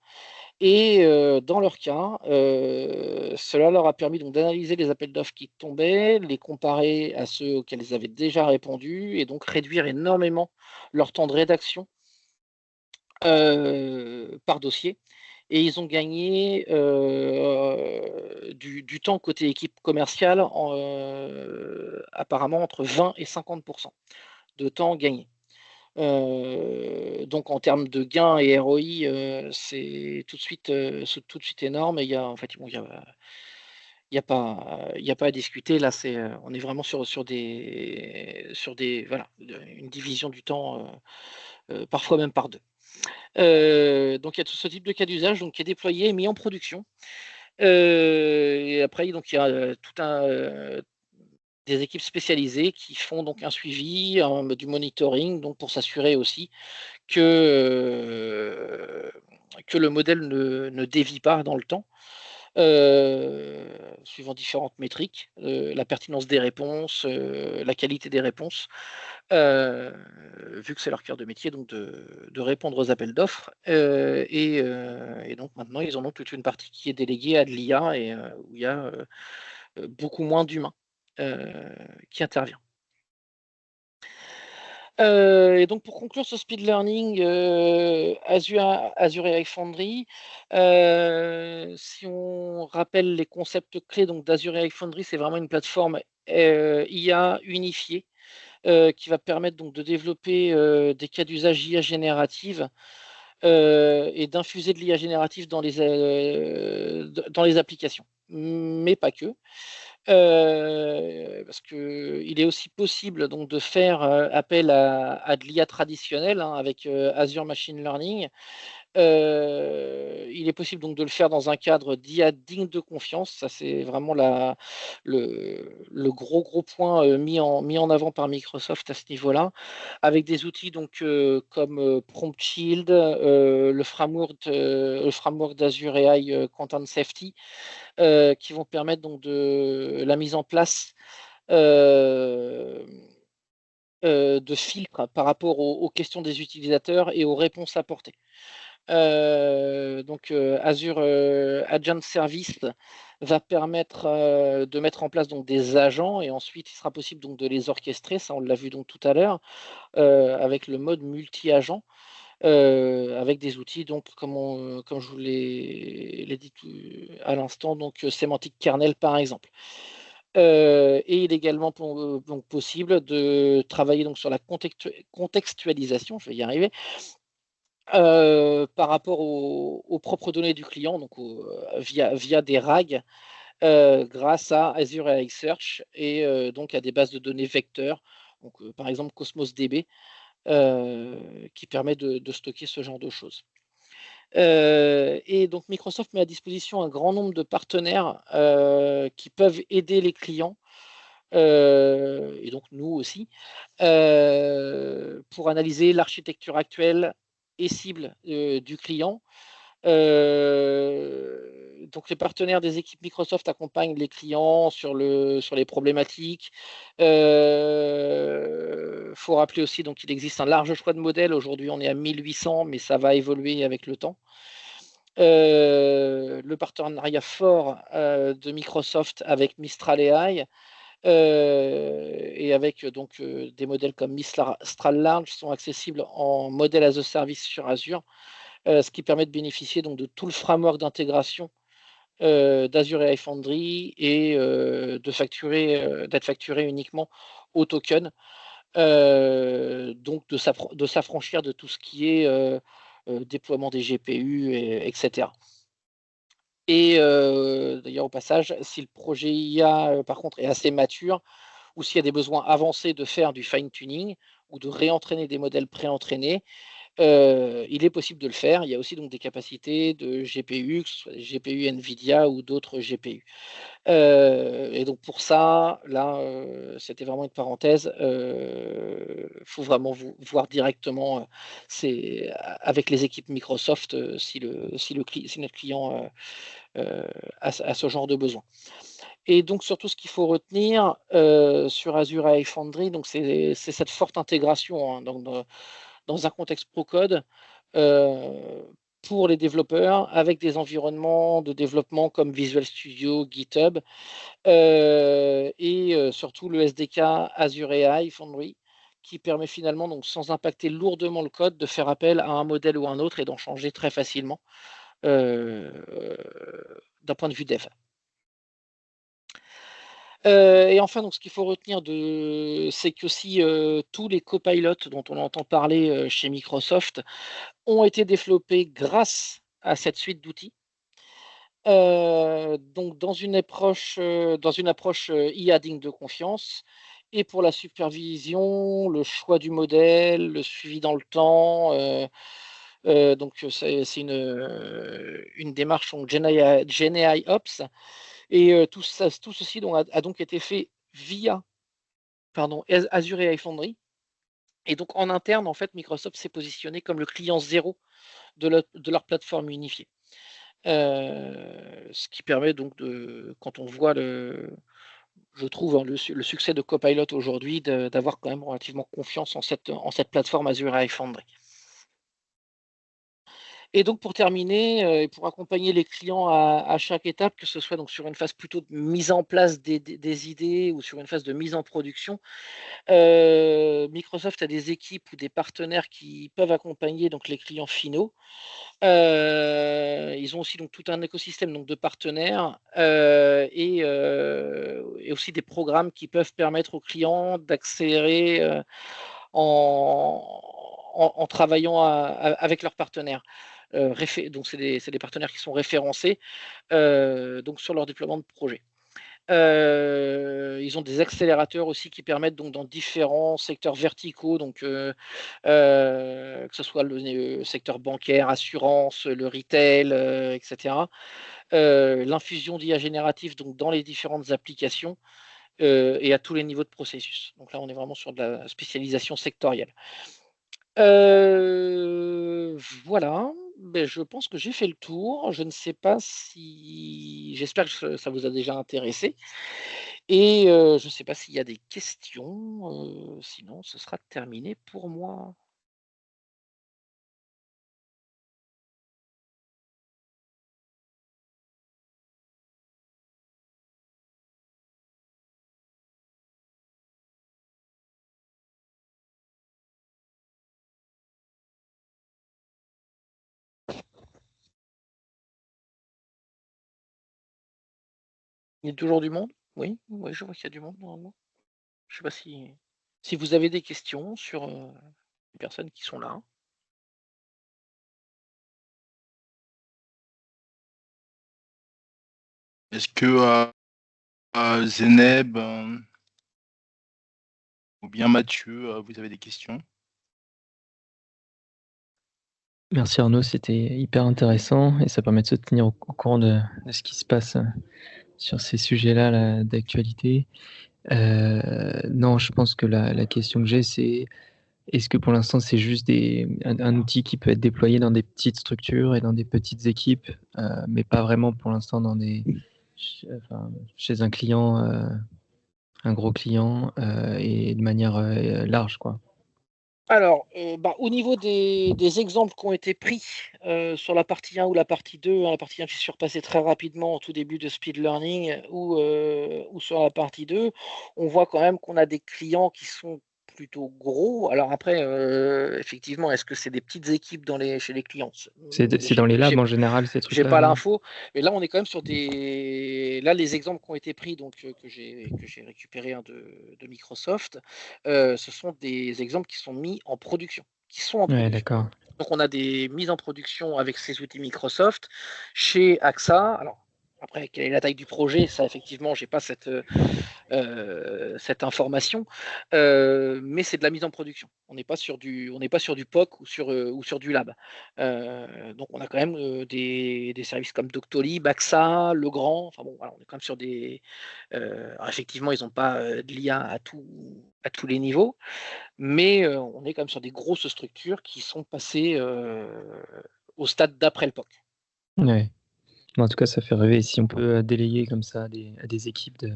Et dans leur cas, cela leur a permis donc d'analyser les appels d'offres qui tombaient, les comparer à ceux auxquels ils avaient déjà répondu, et donc réduire énormément leur temps de rédaction par dossier. Et ils ont gagné du temps côté équipe commerciale, apparemment entre 20 et 50% de temps gagné. Donc en termes de gains et ROI, c'est tout de suite énorme. Et il y a, en fait, bon, il y a pas à discuter. Là, on est vraiment voilà, une division du temps, parfois même par deux. Donc il y a tout ce type de cas d'usage donc, qui est déployé et mis en production. Et après, donc, il y a des équipes spécialisées qui font donc un suivi, du monitoring, donc pour s'assurer aussi que le modèle ne dévie pas dans le temps, suivant différentes métriques, la pertinence des réponses, la qualité des réponses, vu que c'est leur cœur de métier, donc de répondre aux appels d'offres. Et donc maintenant, ils en ont toute une partie qui est déléguée à de l'IA et où il y a beaucoup moins d'humains qui intervient. Et donc pour conclure ce speed learning, Azure AI Foundry, si on rappelle les concepts clés donc d'Azure AI Foundry, c'est vraiment une plateforme IA unifiée qui va permettre donc de développer des cas d'usage IA générative et d'infuser de l'IA générative dans les applications, mais pas que. Parce qu'il est aussi possible donc de faire appel à de l'IA traditionnelle avec Azure Machine Learning. Il est possible donc de le faire dans un cadre d'IA digne de confiance. Ça, c'est vraiment le gros point mis en avant par Microsoft à ce niveau-là, avec des outils donc comme Prompt Shield, le framework d'Azure AI Content Safety, qui vont permettre donc de la mise en place euh, de filtres par rapport aux questions des utilisateurs et aux réponses apportées. Donc Azure Agent Service va permettre de mettre en place donc des agents et ensuite il sera possible donc de les orchestrer, ça on l'a vu donc tout à l'heure, avec le mode multi-agent. Avec des outils donc comme je vous l'ai dit à l'instant, donc Semantic Kernel par exemple. Et il est également donc possible de travailler donc sur la contextualisation, je vais y arriver, par rapport aux propres données du client, donc via des RAG, grâce à Azure AI Search et donc à des bases de données vecteurs, donc par exemple Cosmos DB, qui permet de stocker ce genre de choses. Et donc Microsoft met à disposition un grand nombre de partenaires qui peuvent aider les clients, et donc nous aussi, pour analyser l'architecture actuelle et cible du client. Donc les partenaires des équipes Microsoft accompagnent les clients sur les problématiques. Faut rappeler aussi donc qu'il existe un large choix de modèles. Aujourd'hui, on est à 1800, mais ça va évoluer avec le temps. Le partenariat fort de Microsoft avec Mistral AI, et avec donc des modèles comme Mistral Large sont accessibles en modèle as a service sur Azure, ce qui permet de bénéficier donc de tout le framework d'intégration d'Azure AI Foundry et d'être facturé uniquement au token, donc de s'affranchir de tout ce qui est déploiement des GPU, etc. Et d'ailleurs, au passage, si le projet IA, par contre, est assez mature, ou s'il y a des besoins avancés de faire du fine-tuning ou de réentraîner des modèles préentraînés, il est possible de le faire. Il y a aussi donc des capacités de GPU, que ce soit des GPU NVIDIA ou d'autres GPU. Et donc pour ça, là, c'était vraiment une parenthèse. Faut vraiment voir directement avec les équipes Microsoft si notre client a ce genre de besoin. Et donc surtout, ce qu'il faut retenir sur Azure AI Foundry, donc c'est cette forte intégration, hein, dans un contexte pro-code, pour les développeurs avec des environnements de développement comme Visual Studio, GitHub, et surtout le SDK Azure AI Foundry, qui permet finalement, donc sans impacter lourdement le code, de faire appel à un modèle ou un autre et d'en changer très facilement euh, d'un point de vue dev. Et enfin, donc, ce qu'il faut retenir c'est que si tous les copilotes dont on entend parler chez Microsoft ont été développés grâce à cette suite d'outils. Donc dans une approche IA digne de confiance, et pour la supervision, le choix du modèle, le suivi dans le temps. Donc c'est une démarche donc GenAI Ops, et tout ceci donc, a donc été fait via Azure AI Foundry. Et donc en interne, en fait, Microsoft s'est positionné comme le client zéro de leur plateforme unifiée. Ce qui permet donc quand on voit je trouve, hein, le succès de Copilot aujourd'hui, d'avoir quand même relativement confiance en cette plateforme Azure AI Foundry. Et donc pour terminer, et pour accompagner les clients à chaque étape, que ce soit donc sur une phase plutôt de mise en place des idées ou sur une phase de mise en production, Microsoft a des équipes ou des partenaires qui peuvent accompagner donc les clients finaux. Ils ont aussi donc tout un écosystème donc de partenaires, et aussi des programmes qui peuvent permettre aux clients d'accélérer en travaillant avec leurs partenaires. Donc c'est des partenaires qui sont référencés donc sur leur déploiement de projet. Ils ont des accélérateurs aussi qui permettent donc dans différents secteurs verticaux, donc que ce soit le secteur bancaire, assurance, le retail, etc. L'infusion d'IA générative donc dans les différentes applications, et à tous les niveaux de processus. Donc là, on est vraiment sur de la spécialisation sectorielle. Voilà, beh, je pense que j'ai fait le tour. Je ne sais pas si j'espère que ça vous a déjà intéressé, et je ne sais pas s'il y a des questions, sinon ce sera terminé pour moi. Il y a toujours du monde? Oui, oui, je vois qu'il y a du monde normalement. Je sais pas si vous avez des questions sur les personnes qui sont là. Est-ce que Zeneb ou bien Mathieu, vous avez des questions? Merci Arnaud, c'était hyper intéressant et ça permet de se tenir au courant de ce qui se passe sur ces sujets-là là, d'actualité. Non, je pense que la question que j'ai, c'est est-ce que pour l'instant c'est juste un outil qui peut être déployé dans des petites structures et dans des petites équipes, mais pas vraiment pour l'instant chez un client, un gros client et de manière large, quoi. Alors, au niveau des exemples qui ont été pris sur la partie 1 ou la partie 2, hein, la partie 1 qui s'est surpassée très rapidement au tout début de speed learning ou sur la partie 2, on voit quand même qu'on a des clients qui sont plutôt gros. Alors après, effectivement, est-ce que c'est des petites équipes chez les clients? C'est dans les labs en général, ces J'ai trucs-là, pas non? l'info, mais là on est quand même sur des. Là, les exemples qui ont été pris, donc que j'ai récupéré de Microsoft, ce sont des exemples qui sont mis en production, qui sont en Ouais, production. d'accord. Donc on a des mises en production avec ces outils Microsoft chez AXA. Alors après, quelle est la taille du projet? Ça, effectivement, j'ai pas cette information, mais c'est de la mise en production. On n'est pas sur du POC ou sur du lab. Donc on a quand même des services comme Doctolib, AXA, Legrand. Enfin bon, voilà, on est quand même sur des. Alors effectivement, ils n'ont pas de l'IA à tous les niveaux, mais on est quand même sur des grosses structures qui sont passées au stade d'après le POC. Ouais. En tout cas, ça fait rêver. Si on peut déléguer comme ça à des équipes de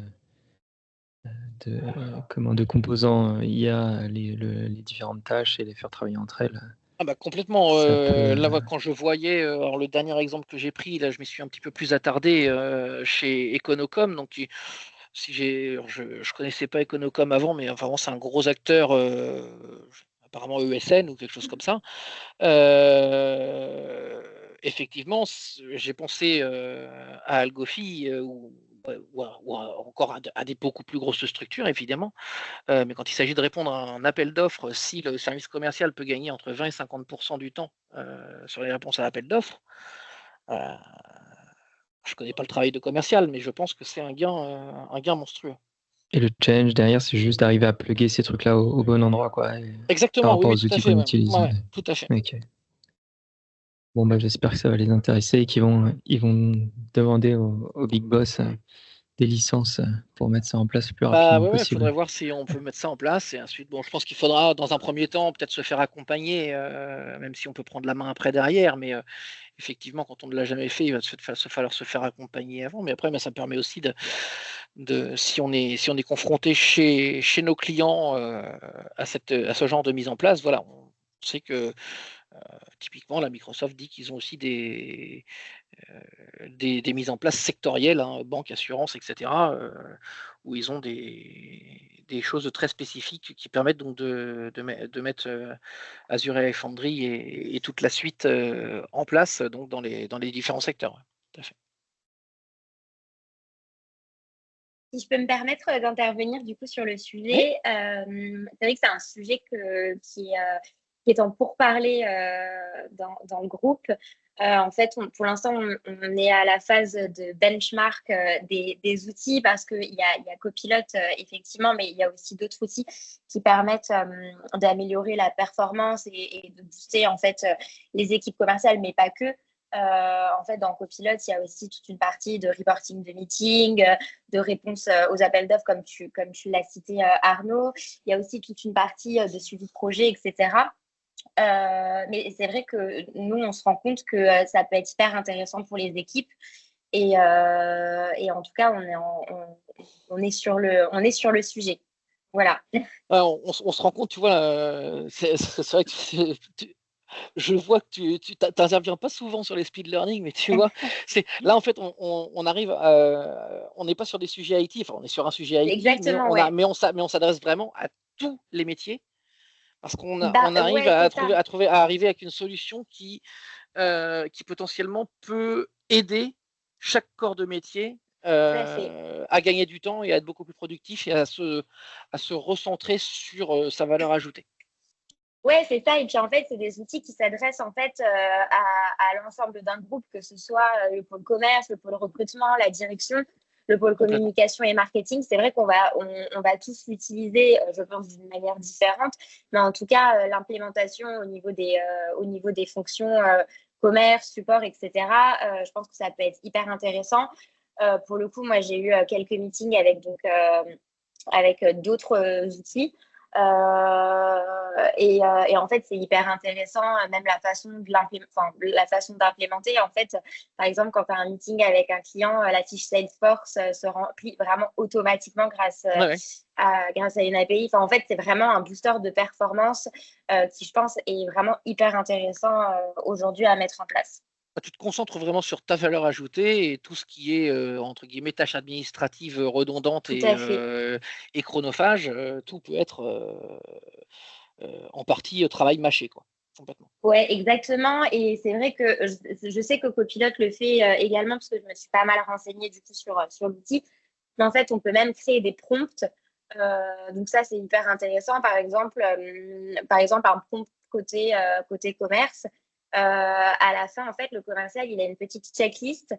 composants IA les différentes tâches et les faire travailler entre elles, Ah bah complètement. ça peut. Là, quand je voyais, alors le dernier exemple que j'ai pris, là, je m'y suis un petit peu plus attardé chez Econocom. Donc, si j'ai, alors, je connaissais pas Econocom avant, mais enfin, bon, c'est un gros acteur, apparemment ESN ou quelque chose comme ça. Effectivement, j'ai pensé à Algofi ou encore à des beaucoup plus grosses structures, évidemment. Mais quand il s'agit de répondre à un appel d'offres, si le service commercial peut gagner entre 20 et 50% du temps sur les réponses à l'appel d'offres, euh, je ne connais pas le travail de commercial, mais je pense que c'est un gain monstrueux. Et le challenge derrière, c'est juste d'arriver à plugger ces trucs-là au bon endroit, quoi, par Exactement, oui, rapport oui, aux tout à outils fait. qu'on Ouais. utilise. Ouais, tout à fait. Ok. Bon, bah, j'espère que ça va les intéresser et ils vont demander au Big Boss des licences pour mettre ça en place le plus Bah rapidement ouais, il faudrait possible. voir si on peut mettre ça en place. Et ensuite, bon, je pense qu'il faudra, dans un premier temps, peut-être se faire accompagner, même si on peut prendre la main après derrière. Mais effectivement, quand on ne l'a jamais fait, il va falloir se faire accompagner avant. Mais après, ça permet aussi si on est confronté chez nos clients à ce genre de mise en place, voilà, on sait que typiquement, la Microsoft dit qu'ils ont aussi des mises en place sectorielles, hein, banque, assurance, etc., où ils ont des choses très spécifiques qui permettent donc de mettre Azure AI Foundry et toute la suite en place donc dans les différents secteurs. Ouais, tout à fait. Si je peux me permettre d'intervenir du coup sur le Oui. sujet, c'est vrai que c'est un sujet qui est en pourparlers dans le groupe. En fait, pour l'instant, on est à la phase de benchmark des outils parce qu'il y a Copilot, effectivement, mais il y a aussi d'autres outils qui permettent d'améliorer la performance et de booster en fait les équipes commerciales, mais pas que. En fait, dans Copilot, il y a aussi toute une partie de reporting de meeting, de réponse aux appels d'offres, comme tu l'as cité, Arnaud. Il y a aussi toute une partie de suivi de projet, etc. Mais c'est vrai que nous, on se rend compte que ça peut être hyper intéressant pour les équipes. Et en tout cas, on est sur on est sur le sujet. Voilà. Ouais, on se rend compte, tu vois, c'est vrai que je vois que tu n'interviens pas souvent sur les speed learning, mais tu vois, là en fait, on arrive, on n'est pas sur des sujets IT, enfin on est sur un sujet IT, Exactement, ouais. mais on s'adresse vraiment à tous les métiers parce on Bah, arrive ouais, c'est ça. à arriver avec une solution qui potentiellement peut aider chaque corps de métier à gagner du temps et à être beaucoup plus productif et à se recentrer sur sa valeur ajoutée. Ouais, c'est ça. Et puis en fait, c'est des outils qui s'adressent en fait à l'ensemble d'un groupe, que ce soit le pôle commerce, le pôle recrutement, la direction, le pôle communication et marketing. C'est vrai qu'on va tous l'utiliser, je pense, d'une manière différente, mais en tout cas, l'implémentation au niveau des fonctions commerce, support, etc. Je pense que ça peut être hyper intéressant. Pour le coup, moi, j'ai eu quelques meetings avec d'autres outils. Et en fait, c'est hyper intéressant, même la façon d'implémenter. En fait, par exemple, quand tu as un meeting avec un client, la fiche Salesforce se remplit vraiment automatiquement grâce à une API. Enfin, en fait, c'est vraiment un booster de performance qui, je pense, est vraiment hyper intéressant aujourd'hui à mettre en place. Tu te concentres vraiment sur ta valeur ajoutée et tout ce qui est, entre guillemets, tâches administratives redondantes et chronophages, tout peut être en partie travail mâché, quoi, complètement. Ouais, exactement. Et c'est vrai que je sais que Copilot le fait également, parce que je me suis pas mal renseignée du coup sur l'outil. Mais en fait, on peut même créer des prompts. Donc ça, c'est hyper intéressant. Par exemple, un prompt côté commerce. À la fin, en fait, le commercial, il a une petite checklist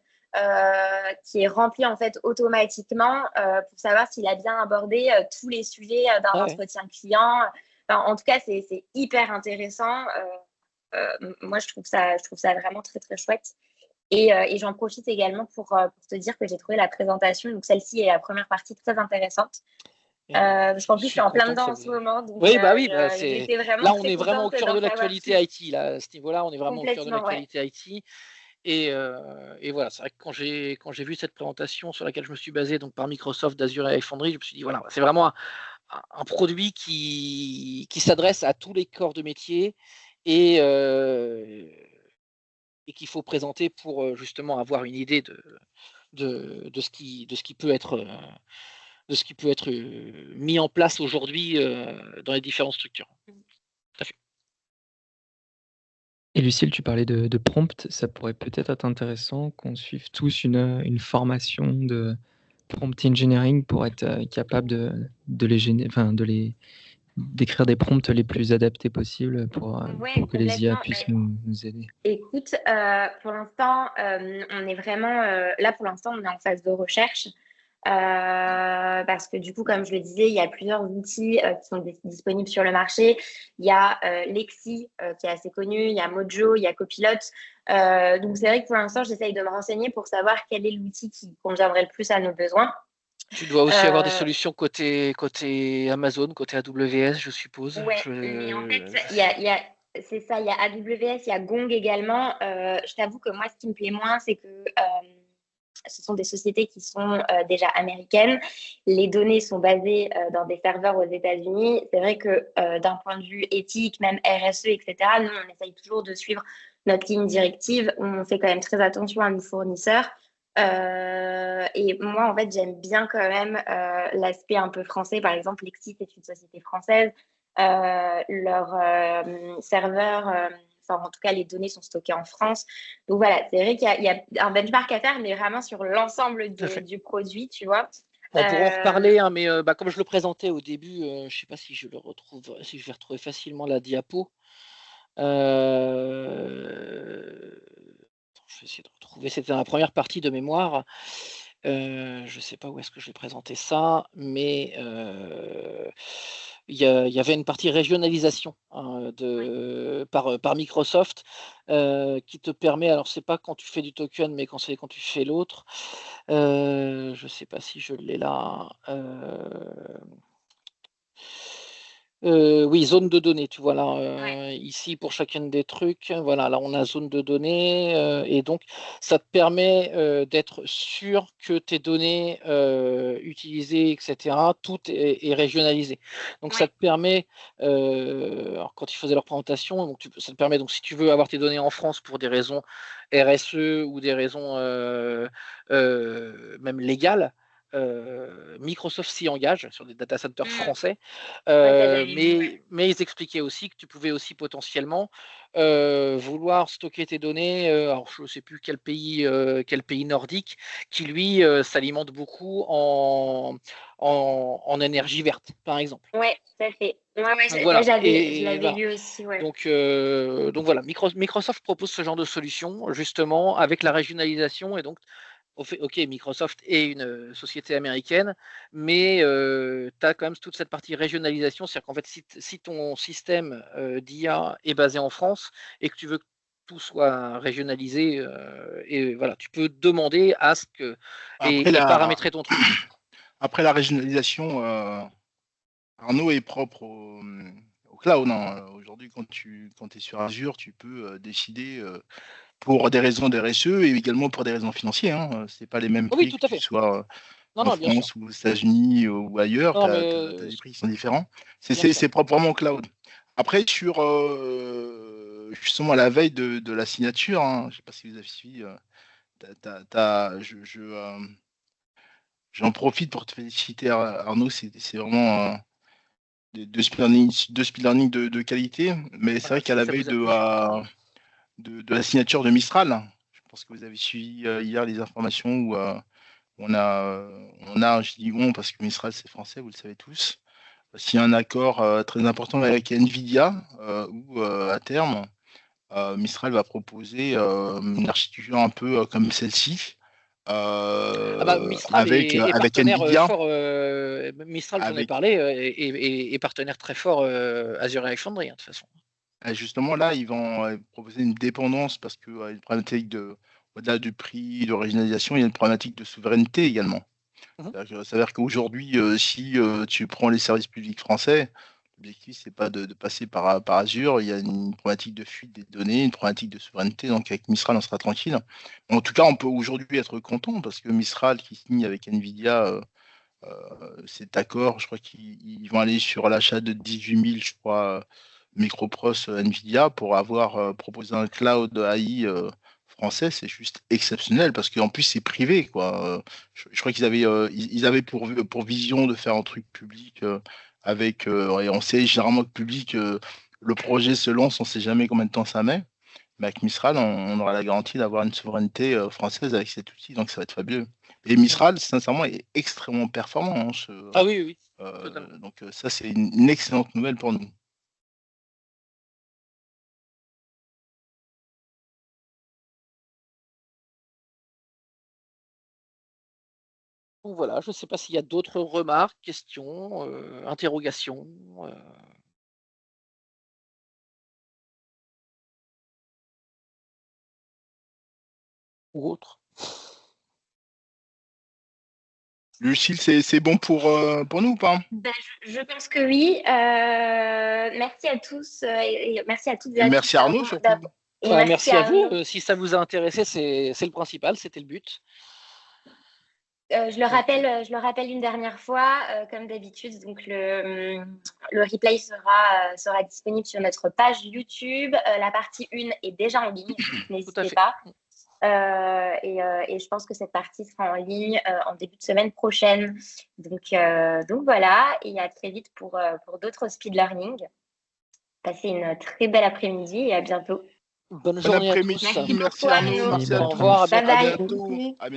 qui est remplie en fait automatiquement pour savoir s'il a bien abordé tous les sujets d'un entretien client. Enfin, en tout cas, c'est hyper intéressant. Moi, je trouve ça vraiment très, très chouette. Et j'en profite également pour te dire que j'ai trouvé la présentation, donc celle-ci est la première partie, très intéressante. Parce qu'en plus, je suis en plein dedans en ce moment. Donc, oui, là, on est vraiment au cœur de l'actualité IT. Là, à ce niveau-là, on est vraiment au cœur de l'actualité IT. Et voilà, c'est vrai que quand j'ai vu cette présentation sur laquelle je me suis basé, donc par Microsoft, Azure et Foundry, je me suis dit, voilà, c'est vraiment un produit qui s'adresse à tous les corps de métier et qu'il faut présenter pour justement avoir une idée de ce qui peut être mis en place aujourd'hui dans les différentes structures. Tout à fait. Et Lucille, tu parlais de prompt, ça pourrait peut-être être intéressant qu'on suive tous une formation de prompt engineering pour être capable d'écrire des prompts les plus adaptés possibles pour que les IA puissent nous aider. Écoute, pour l'instant, on est vraiment là. Pour l'instant, on est en phase de recherche parce que du coup, comme je le disais, il y a plusieurs outils qui sont disponibles sur le marché. Il y a Lexi qui est assez connu, il y a Mojo, il y a Copilot. Donc, c'est vrai que pour l'instant, j'essaye de me renseigner pour savoir quel est l'outil qui conviendrait le plus à nos besoins. Tu dois aussi avoir des solutions côté Amazon, côté AWS, je suppose. Ouais, mais en fait, c'est ça, il y a AWS, il y a Gong également. Je t'avoue que moi, ce qui me plaît moins, c'est que ce sont des sociétés qui sont déjà américaines. Les données sont basées dans des serveurs aux États-Unis. C'est vrai que d'un point de vue éthique, même RSE, etc., nous, on essaye toujours de suivre notre ligne directive. On fait quand même très attention à nos fournisseurs. Et moi, en fait, j'aime bien quand même l'aspect un peu français. Par exemple, Lexi, c'est une société française. Leur serveur, en tout cas, les données sont stockées en France. Donc voilà, c'est vrai qu'il y a un benchmark à faire, mais vraiment sur l'ensemble du produit, tu vois. On pourra en reparler, hein, mais comme je le présentais au début, je ne sais pas si je vais retrouver facilement la diapo. Je vais essayer de retrouver. C'était dans la première partie de mémoire. Je ne sais pas où est-ce que je vais présenter ça, mais il y avait une partie régionalisation hein, par Microsoft qui te permet, alors c'est pas quand tu fais du token, mais quand tu fais l'autre. Je ne sais pas si je l'ai là. Oui, zone de données, tu vois là, ici pour chacun des trucs, voilà, là on a zone de données et donc ça te permet d'être sûr que tes données utilisées, etc., tout est régionalisé. Donc ça te permet, alors quand ils faisaient leur présentation, donc ça te permet, donc si tu veux avoir tes données en France pour des raisons RSE ou des raisons même légales, Microsoft s'y engage sur des data centers français, mais ils expliquaient aussi que tu pouvais aussi potentiellement vouloir stocker tes données. Alors je ne sais plus quel pays nordique qui lui s'alimente beaucoup en énergie verte, par exemple. Oui, tout à fait. Voilà. Je l'avais lu aussi. Ouais. Donc voilà, Microsoft propose ce genre de solution justement avec la régionalisation et donc ok, Microsoft est une société américaine, mais tu as quand même toute cette partie régionalisation, c'est-à-dire qu'en fait, si ton système d'IA est basé en France et que tu veux que tout soit régionalisé, et voilà, tu peux demander à ce que et paramétrer ton truc. Après la régionalisation, Arnaud, est propre au cloud. Hein. Aujourd'hui, quand tu es sur Azure, tu peux décider pour des raisons de RSE et également pour des raisons financières. Hein. Ce n'est pas les mêmes prix que tu sois en France ou aux États-Unis ou ailleurs. Tu as des prix qui sont différents. C'est proprement cloud. Après, sur justement à la veille de la signature, hein, je ne sais pas si vous avez suivi, j'en profite pour te féliciter, Arnaud. C'est vraiment de speed learning de qualité. Mais c'est vrai qu'à la veille de la signature de Mistral, je pense que vous avez suivi hier les informations où on a, je dis on parce que Mistral c'est français, vous le savez tous, s'il y a un accord très important avec Nvidia où à terme Mistral va proposer une architecture un peu comme celle-ci. Mistral avec partenaire Nvidia. fort, Mistral, j'en ai parlé, est partenaire très fort Azure AI Foundry, hein, de toute façon. Justement, là, ils vont proposer une dépendance parce qu'il y a une problématique au-delà du prix, de régionalisation, il y a une problématique de souveraineté également. Ça veut dire qu'aujourd'hui, si tu prends les services publics français, l'objectif, c'est pas de passer par Azure. Il y a une problématique de fuite des données, une problématique de souveraineté. Donc, avec Mistral, on sera tranquille. En tout cas, on peut aujourd'hui être content parce que Mistral, qui signe avec Nvidia cet accord, je crois qu'ils vont aller sur l'achat de 18 000, je crois, micropros Nvidia pour avoir proposé un cloud AI français. C'est juste exceptionnel parce qu'en plus, c'est privé, quoi. Je crois qu'ils avaient pour vision de faire un truc public avec, et on sait généralement que public, le projet se lance, on ne sait jamais combien de temps ça met. Mais avec Mistral, on aura la garantie d'avoir une souveraineté française avec cet outil, donc ça va être fabuleux. Et Mistral, sincèrement, est extrêmement performant. Hein, ah oui. Donc ça, c'est une excellente nouvelle pour nous. Donc voilà, je ne sais pas s'il y a d'autres remarques, questions, interrogations. Ou autre. Lucille, c'est bon pour nous ou pas? Je pense que oui. Merci à tous et merci à toutes et à tous. Merci Arnaud surtout. Merci à vous. Si ça vous a intéressé, c'est le principal, c'était le but. Je le rappelle une dernière fois, comme d'habitude. Donc le replay sera disponible sur notre page YouTube. La partie 1 est déjà en ligne, n'hésitez pas. Et je pense que cette partie sera en ligne en début de semaine prochaine. Donc voilà, et à très vite pour d'autres speed learning. Passez une très belle après-midi et à bientôt. Bonne journée à tous. Merci Arnaud. Au revoir, à bientôt. Bye bye.